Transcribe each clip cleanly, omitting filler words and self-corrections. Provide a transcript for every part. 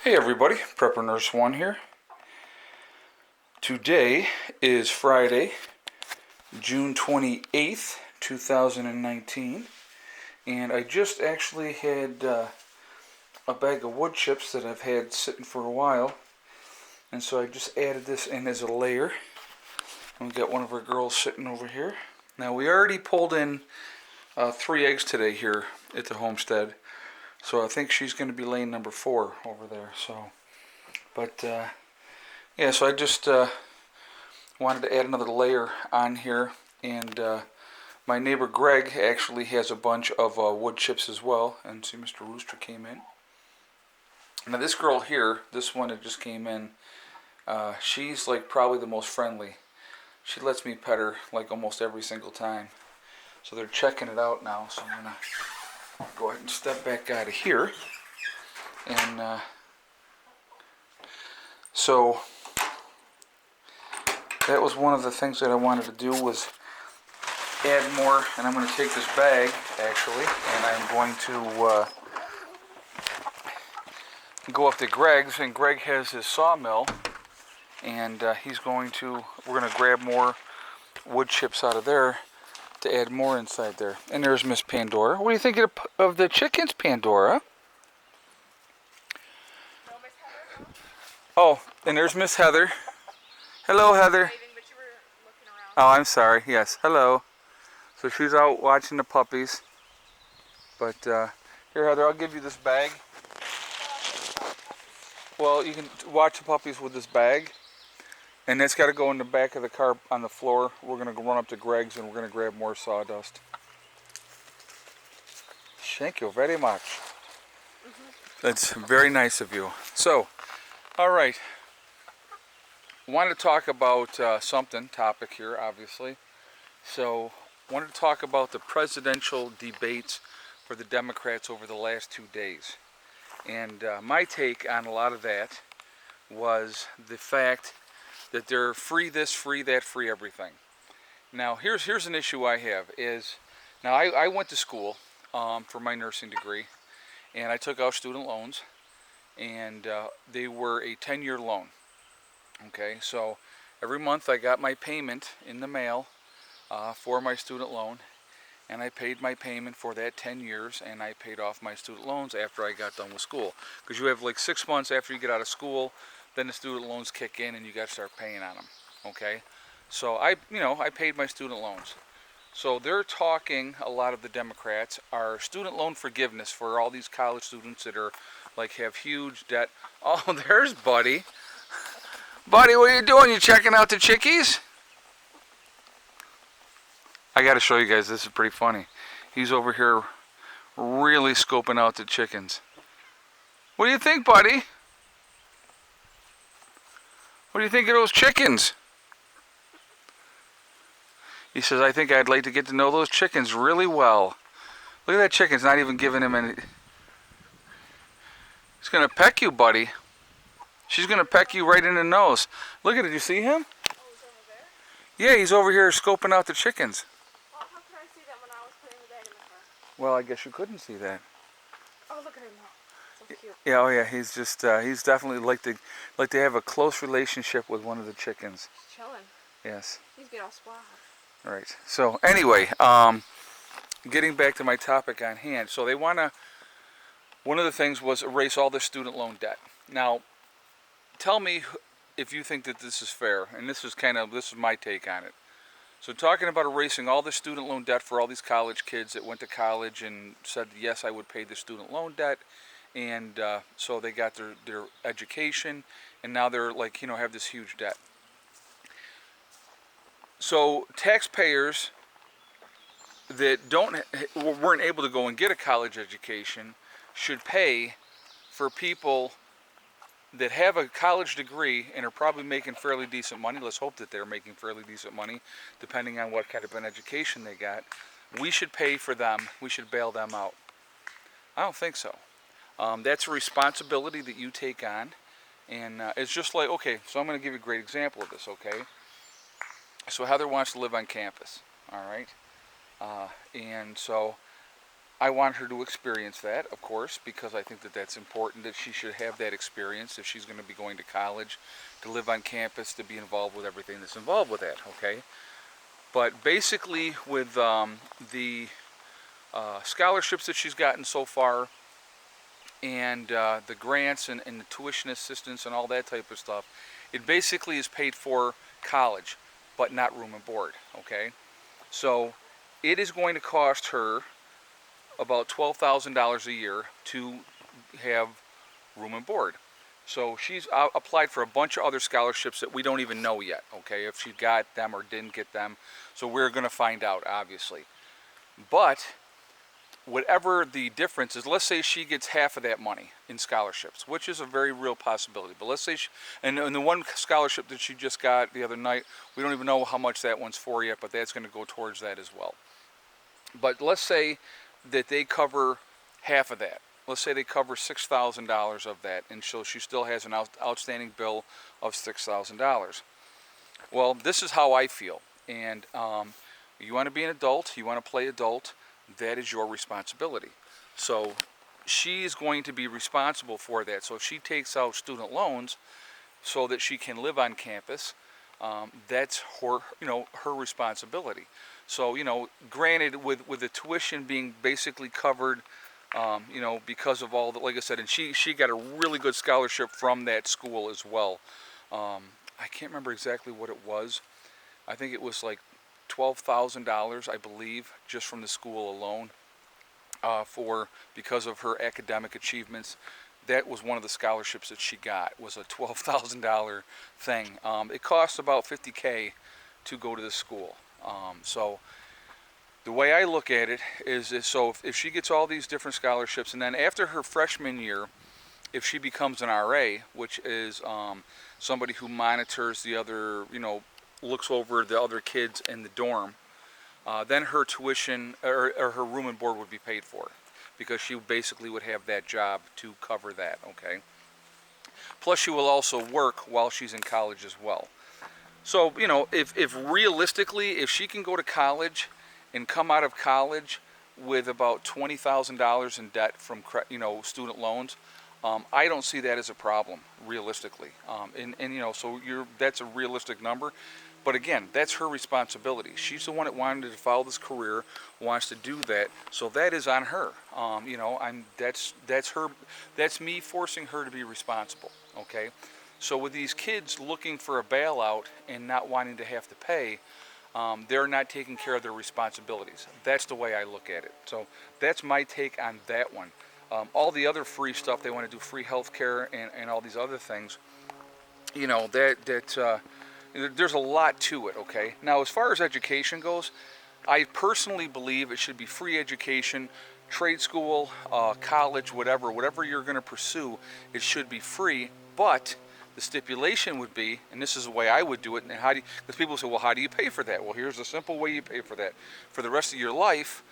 Hey everybody, Prepper Nurse 1 here. Today is Friday, June 28th, 2019, and I just actually had a bag of wood chips that I've had sitting for a while, and so I just added this in as a layer. And we got one of our girls sitting over here. Now we already pulled in 3 eggs today here at the homestead, so I think she's going to be laying number 4 over there. But yeah, so I just wanted to add another layer on here, and my neighbor Greg actually has a bunch of wood chips as well, and see Mr. Rooster came in. Now this girl here, this one that just came in, she's like probably the most friendly. She lets me pet her like almost every single time. So they're checking it out now, so I'm going to go ahead and step back out of here. And so that was one of the things that I wanted to do, was add more. And I'm going to take this bag actually, and I'm going to go up to Greg's, and Greg has his sawmill, and we're going to grab more wood chips out of there to add more inside there. And there's Miss Pandora. What do you think of the chickens, Pandora? Oh, and there's Miss Heather. Hello, Heather. Oh, I'm sorry. Yes, hello. So she's out watching the puppies. But here, Heather, I'll give you this bag. Well, you can watch the puppies with this bag. And that's got to go in the back of the car on the floor. We're going to run up to Greg's and we're going to grab more sawdust. Thank you very much. That's very nice of you. So, all right. Wanted to talk about topic here, obviously. So, wanted to talk about the presidential debates for the Democrats over the last 2 days. And my take on a lot of that was the fact that they're free this, free that, free everything. Now, here's an issue I have is, now I went to school for my nursing degree, and I took out student loans, and they were a 10-year loan. Okay, so every month I got my payment in the mail for my student loan, and I paid my payment for that 10 years, and I paid off my student loans after I got done with school. Because you have like 6 months after you get out of school, then the student loans kick in and you got to start paying on them. Okay, so I paid my student loans. So they're talking, a lot of the Democrats, are student loan forgiveness for all these college students that are like have huge debt. Oh, there's Buddy. Buddy, what are you doing? You checking out the chickies? I got to show you guys, this is pretty funny. He's over here really scoping out the chickens. What do you think, Buddy? What do you think of those chickens? He says, I think I'd like to get to know those chickens really well. Look at that chicken's not even giving him any. He's going to peck you, Buddy. She's going to peck you right in the nose. Look at it. You see him? Oh, he's over there? Yeah, he's over here scoping out the chickens. Well, how could I see that when I was putting the bag in the car? Well, I guess you couldn't see that. Oh, look at him now. So cute. Yeah, oh yeah, he's just, he's definitely like to have a close relationship with one of the chickens. He's chilling. Yes. He's getting all suave. All right. So anyway, getting back to my topic on hand. So they want to, one of the things was erase all the student loan debt. Now, tell me if you think that this is fair, and this is my take on it. So talking about erasing all the student loan debt for all these college kids that went to college and said, yes, I would pay the student loan debt. And so they got their education, and now they're like, have this huge debt. So taxpayers that weren't able to go and get a college education should pay for people that have a college degree and are probably making fairly decent money. Let's hope that they're making fairly decent money, depending on what kind of an education they got. We should pay for them. We should bail them out. I don't think so. That's a responsibility that you take on, and it's just like, okay, so I'm going to give you a great example of this, okay? So Heather wants to live on campus, all right? And so I want her to experience that, of course, because I think that that's important, that she should have that experience if she's going to be going to college, to live on campus, to be involved with everything that's involved with that, okay? But basically with the scholarships that she's gotten so far, and the grants and the tuition assistance and all that type of stuff, it basically is paid for college, but not room and board, okay? So it is going to cost her about $12,000 a year to have room and board. So she's applied for a bunch of other scholarships that we don't even know yet, okay, if she got them or didn't get them. So we're going to find out, obviously. But whatever the difference is, let's say she gets half of that money in scholarships, which is a very real possibility. But let's say, and the one scholarship that she just got the other night, we don't even know how much that one's for yet, but that's going to go towards that as well. But let's say that they cover half of that. Let's say they cover $6,000 of that, and so she still has an outstanding bill of $6,000. Well, this is how I feel. And you want to be an adult, you want to play adult, that is your responsibility. So she's going to be responsible for that. So if she takes out student loans so that she can live on campus, that's her responsibility. So, granted, with the tuition being basically covered, because of all the, like I said, and she got a really good scholarship from that school as well. I can't remember exactly what it was. I think it was like $12,000, I believe, just from the school alone, because of her academic achievements. That was one of the scholarships that she got, was a $12,000 thing. It costs about $50K to go to the school. So the way I look at it is so if she gets all these different scholarships, and then after her freshman year, if she becomes an RA, which is somebody who monitors the other, looks over the other kids in the dorm, then her tuition or her room and board would be paid for, because she basically would have that job to cover that, okay? Plus she will also work while she's in college as well. So, if realistically, if she can go to college and come out of college with about $20,000 in debt from, student loans, I don't see that as a problem, realistically. So that's a realistic number. But again, that's her responsibility. She's the one that wanted to follow this career, wants to do that, so that is on her. That's me forcing her to be responsible, okay? So with these kids looking for a bailout and not wanting to have to pay, they're not taking care of their responsibilities. That's the way I look at it. So that's my take on that one. All the other free stuff, they want to do free health care and all these other things, there's a lot to it, okay? Now, as far as education goes, I personally believe it should be free education, trade school, college, whatever you're going to pursue, it should be free. But the stipulation would be, and this is the way I would do it, and because people say, well, how do you pay for that? Well, here's a simple way you pay for that. For the rest of your life,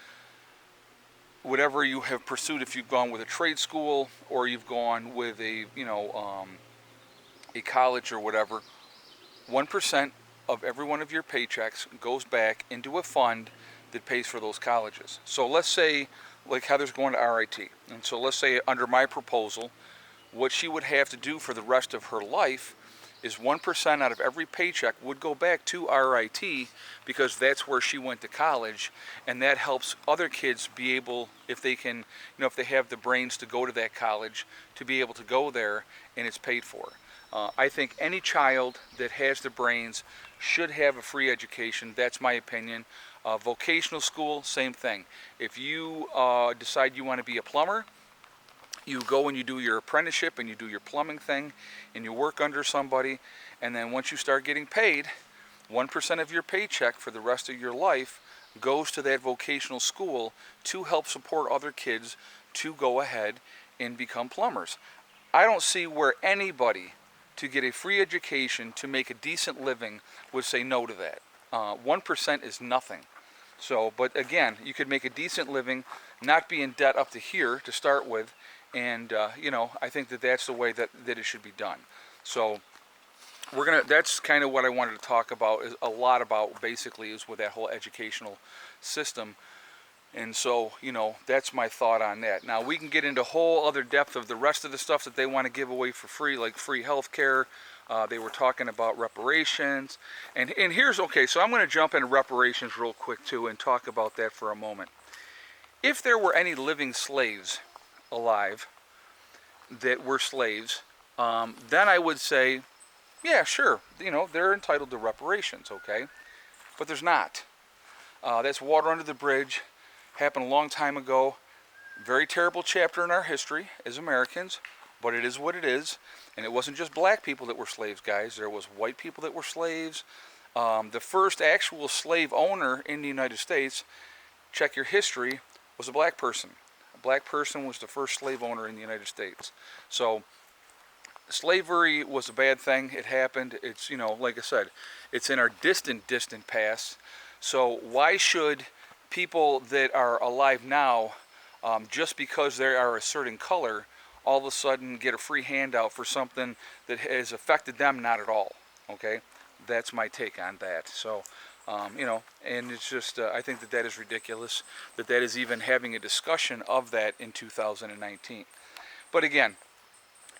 whatever you have pursued, if you've gone with a trade school or you've gone with a college or whatever, 1% of every one of your paychecks goes back into a fund that pays for those colleges. So let's say, like Heather's going to RIT, and so let's say under my proposal, what she would have to do for the rest of her life is 1% out of every paycheck would go back to RIT, because that's where she went to college, and that helps other kids be able, if they can, if they have the brains to go to that college, to be able to go there, and it's paid for. I think any child that has the brains should have a free education. That's my opinion. Vocational school, same thing. If you decide you want to be a plumber, you go and you do your apprenticeship and you do your plumbing thing and you work under somebody, and then once you start getting paid, 1% of your paycheck for the rest of your life goes to that vocational school to help support other kids to go ahead and become plumbers. I don't see where anybody, to get a free education, to make a decent living, would say no to that. 1% is nothing. So, but again, you could make a decent living, not be in debt up to here to start with, and I think that that's the way that it should be done. So that's kind of what I wanted to talk about, is a lot about, basically, is with that whole educational system. And so, that's my thought on that. Now, we can get into whole other depth of the rest of the stuff that they want to give away for free, like free health care. They were talking about reparations. And here's, okay, so I'm going to jump into reparations real quick, too, and talk about that for a moment. If there were any living slaves alive that were slaves, then I would say, yeah, sure, they're entitled to reparations, okay? But there's not. That's water under the bridge. Happened a long time ago. Very terrible chapter in our history as Americans, but it is what it is. And it wasn't just black people that were slaves, guys. There was white people that were slaves. The first actual slave owner in the United States, check your history, was a black person. A black person was the first slave owner in the United States. So slavery was a bad thing. It happened. It's, like I said, it's in our distant past. So why should people that are alive now, just because they are a certain color, all of a sudden get a free handout for something that has affected them not at all? Okay, that's my take on that. So, and it's just, I think that is ridiculous, that is even having a discussion of that in 2019. But again,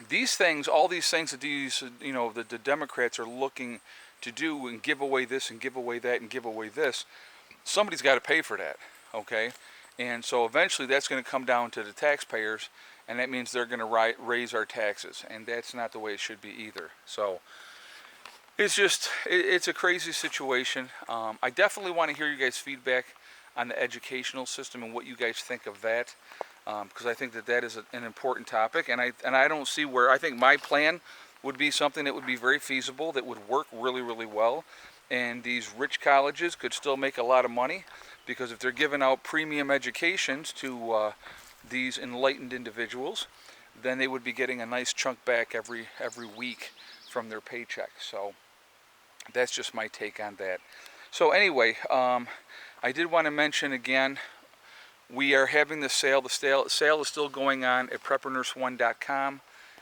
these things, all these things that the Democrats are looking to do and give away this and give away that and give away this, somebody's got to pay for that, okay? And so eventually that's going to come down to the taxpayers, and that means they're going to raise our taxes, and that's not the way it should be either. So it's just, it's a crazy situation. I definitely want to hear you guys' feedback on the educational system and what you guys think of that, because I think that is an important topic, and I don't see where, I think my plan would be something that would be very feasible, that would work really, really well. And these rich colleges could still make a lot of money, because if they're giving out premium educations to these enlightened individuals, then they would be getting a nice chunk back every week from their paycheck. So that's just my take on that. So anyway, I did want to mention again, we are having the sale. The sale is still going on at preppernurse1.com.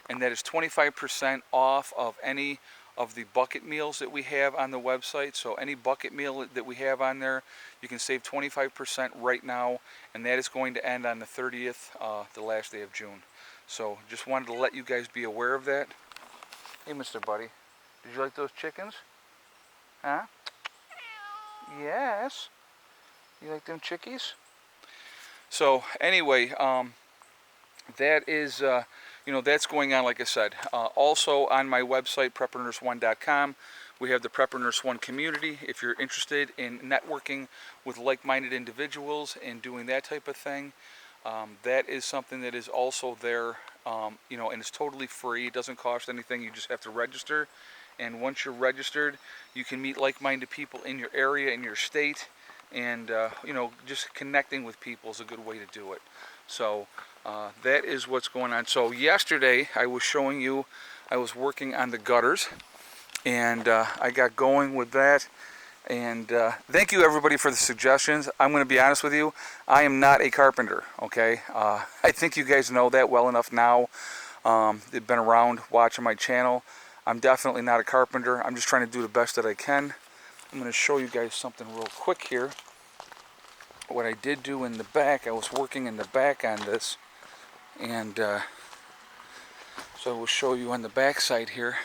And that is 25% off of any of the bucket meals that we have on the website. So any bucket meal that we have on there, you can save 25% right now, and that is going to end on the 30th, the last day of June. So just wanted to let you guys be aware of that. Hey, Mr. Buddy, did you like those chickens? Huh? Yes. You like them chickies? So anyway, that is... that's going on, like I said. Also on my website, preppernurse1.com, we have the Prepper Nurse 1 community. If you're interested in networking with like-minded individuals and doing that type of thing, that is something that is also there, and it's totally free. It doesn't cost anything. You just have to register. And once you're registered, you can meet like-minded people in your area, in your state, and, just connecting with people is a good way to do it. So that is what's going on. So yesterday I was showing you, I was working on the gutters, and I got going with that. And thank you everybody for the suggestions. I'm going to be honest with you, I am not a carpenter, okay? I think you guys know that well enough now. They've been around watching my channel. I'm definitely not a carpenter. I'm just trying to do the best that I can. I'm going to show you guys something real quick here. What I did do in the back, I was working in the back on this, and so I will show you on the back side here.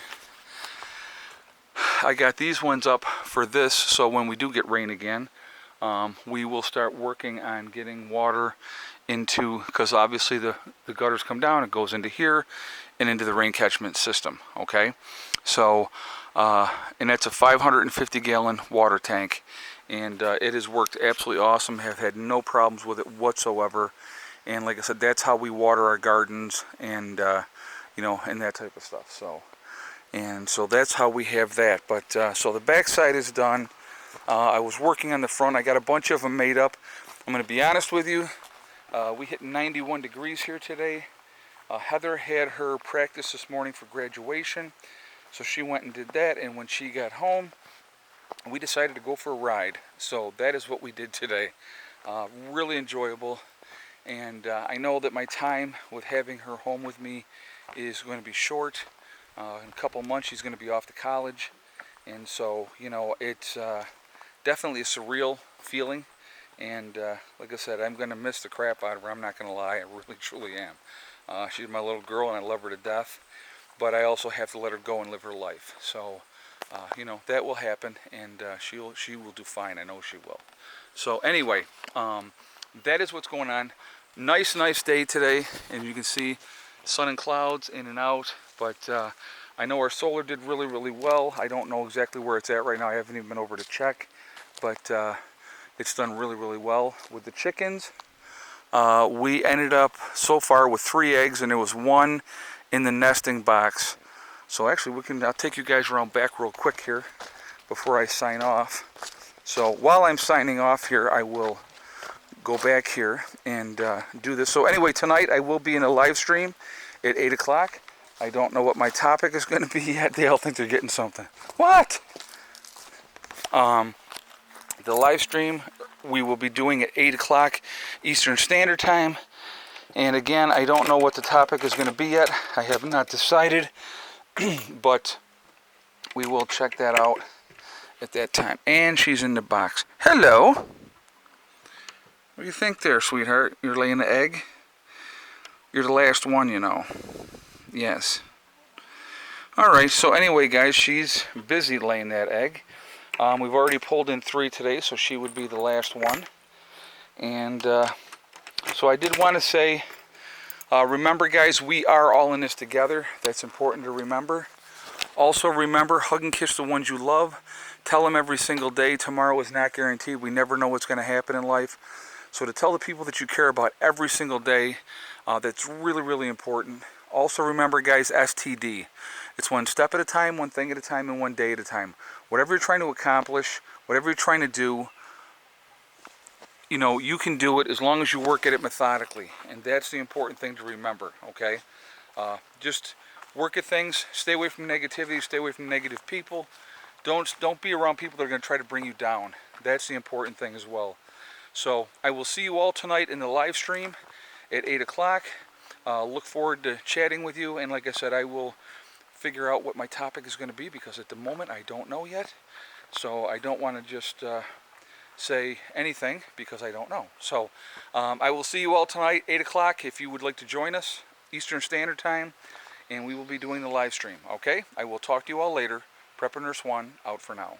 I got these ones up for this, so when we do get rain again, we will start working on getting water into, because obviously the gutters come down, it goes into here and into the rain catchment system, okay? So, and that's a 550 gallon water tank. And it has worked absolutely awesome. Have had no problems with it whatsoever. And like I said, that's how we water our gardens, and and that type of stuff. So that's how we have that. But so the back side is done. I was working on the front. I got a bunch of them made up. I'm going to be honest with you. We hit 91 degrees here today. Heather had her practice this morning for graduation, so she went and did that. And when she got home, we decided to go for a ride. So that is what we did today. Really enjoyable. And I know that my time with having her home with me is going to be short. In a couple of months she's going to be off to college. And so, it's definitely a surreal feeling. And like I said, I'm going to miss the crap out of her. I'm not going to lie. I really, truly am. She's my little girl, and I love her to death. But I also have to let her go and live her life. So, you know, that will happen, and she will do fine. I know she will. So anyway, that is what's going on. Nice day today, and you can see sun and clouds in and out. But I know our solar did really well. I don't know exactly where it's at right now. I haven't even been over to check, but it's done really well. With the chickens, we ended up so far with 3 eggs, and there was 1 in the nesting box. So actually, I'll take you guys around back real quick here before I sign off. So while I'm signing off here, I will go back here and do this. So anyway, tonight I will be in a live stream at 8 o'clock. I don't know what my topic is going to be yet. They all think they're getting something. What? The live stream we will be doing at 8 o'clock Eastern Standard Time. And again, I don't know what the topic is going to be yet. I have not decided, but we will check that out at that time. And she's in the box. Hello. What do you think there, sweetheart? You're laying the egg? You're the last one, you know. Yes. Alright, so anyway, guys, she's busy laying that egg. We've already pulled in 3 today, so she would be the last one. And so I did want to say, remember, guys, we are all in this together. That's important to remember. Also, remember, hug and kiss the ones you love. Tell them every single day. Tomorrow is not guaranteed. We never know what's going to happen in life. So to tell the people that you care about every single day, that's really important. Also remember, guys, STD. It's one step at a time, one thing at a time, and one day at a time. Whatever you're trying to accomplish, whatever you're trying to do, you know, you can do it as long as you work at it methodically. And that's the important thing to remember, okay? Just work at things. Stay away from negativity. Stay away from negative people. Don't be around people that are going to try to bring you down. That's the important thing as well. So I will see you all tonight in the live stream at 8 o'clock. Look forward to chatting with you. And like I said, I will figure out what my topic is going to be, because at the moment I don't know yet. So I don't want to just say anything because I don't know. So I will see you all tonight, 8 o'clock, if you would like to join us, Eastern Standard Time. And we will be doing the live stream, okay? I will talk to you all later. Prepper Nurse 1, out for now.